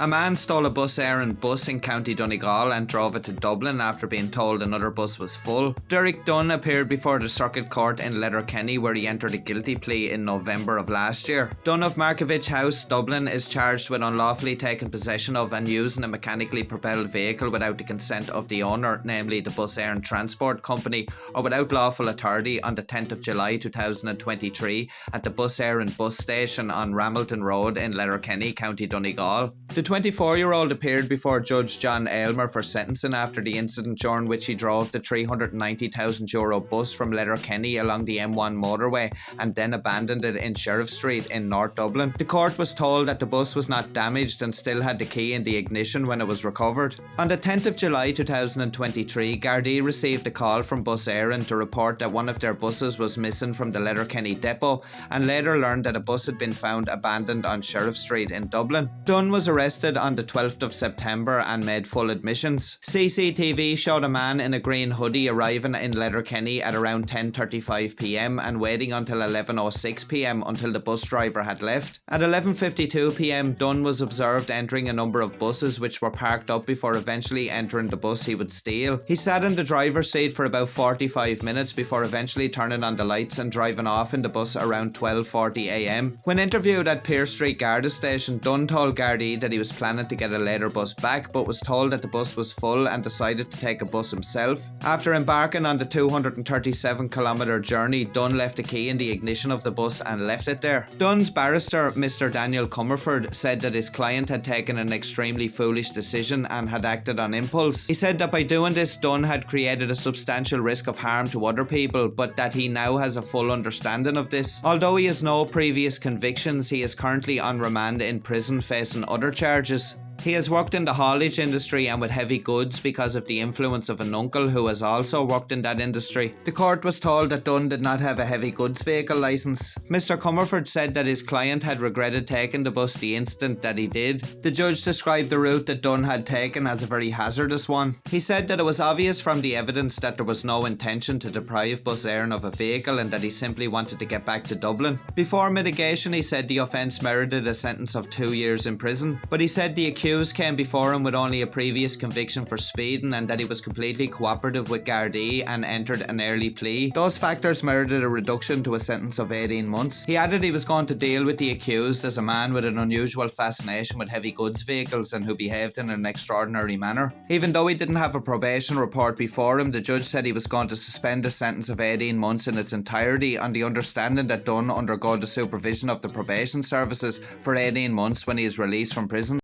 A man stole a bus errand bus in County Donegal and drove it to Dublin after being told another bus was full. Derek Dunn appeared before the Circuit Court in Letterkenny, where he entered a guilty plea in November of last year. Dunn of Markievicz House, Dublin, is charged with unlawfully taking possession of and using a mechanically propelled vehicle without the consent of the owner, namely the Bus Errand Transport Company, or without lawful authority on the 10th of July 2023 at the Bus Errand bus station on Ramilton Road in Letterkenny, County Donegal. The 24-year-old appeared before Judge John Aylmer for sentencing after the incident during which he drove the €390,000 bus from Letterkenny along the M1 motorway and then abandoned it in Sheriff Street in North Dublin. The court was told that the bus was not damaged and still had the key in the ignition when it was recovered. On the 10th of July 2023, Gardaí received a call from Bus Éireann to report that one of their buses was missing from the Letterkenny depot, and later learned that a bus had been found abandoned on Sheriff Street in Dublin. Dunn was arrested on the 12th of September and made full admissions. CCTV showed a man in a green hoodie arriving in Letterkenny at around 10:35pm and waiting until 11:06pm until the bus driver had left. At 11:52pm, Dunn was observed entering a number of buses which were parked up before eventually entering the bus he would steal. He sat in the driver's seat for about 45 minutes before eventually turning on the lights and driving off in the bus around 12:40am. When interviewed at Pearse Street Garda Station, Dunn told Gardaí that he was planning to get a later bus back, but was told that the bus was full and decided to take a bus himself. After embarking on the 237km journey, Dunn left the key in the ignition of the bus and left it there. Dunn's barrister, Mr. Daniel Comerford, said that his client had taken an extremely foolish decision and had acted on impulse. He said that by doing this, Dunn had created a substantial risk of harm to other people, but that he now has a full understanding of this. Although he has no previous convictions, he is currently on remand in prison facing other charges. He has worked in the haulage industry and with heavy goods because of the influence of an uncle who has also worked in that industry. The court was told that Dunn did not have a heavy goods vehicle licence. Mr. Comerford said that his client had regretted taking the bus the instant that he did. The judge described the route that Dunn had taken as a very hazardous one. He said that it was obvious from the evidence that there was no intention to deprive Bus Éireann of a vehicle and that he simply wanted to get back to Dublin. Before mitigation, he said the offence merited a sentence of 2 years in prison, but he said the accused came before him with only a previous conviction for speeding and that he was completely cooperative with Gardaí and entered an early plea. Those factors merited a reduction to a sentence of 18 months. He added he was going to deal with the accused as a man with an unusual fascination with heavy goods vehicles and who behaved in an extraordinary manner. Even though he didn't have a probation report before him, the judge said he was going to suspend the sentence of 18 months in its entirety on the understanding that Dunn undergo the supervision of the probation services for 18 months when he is released from prison.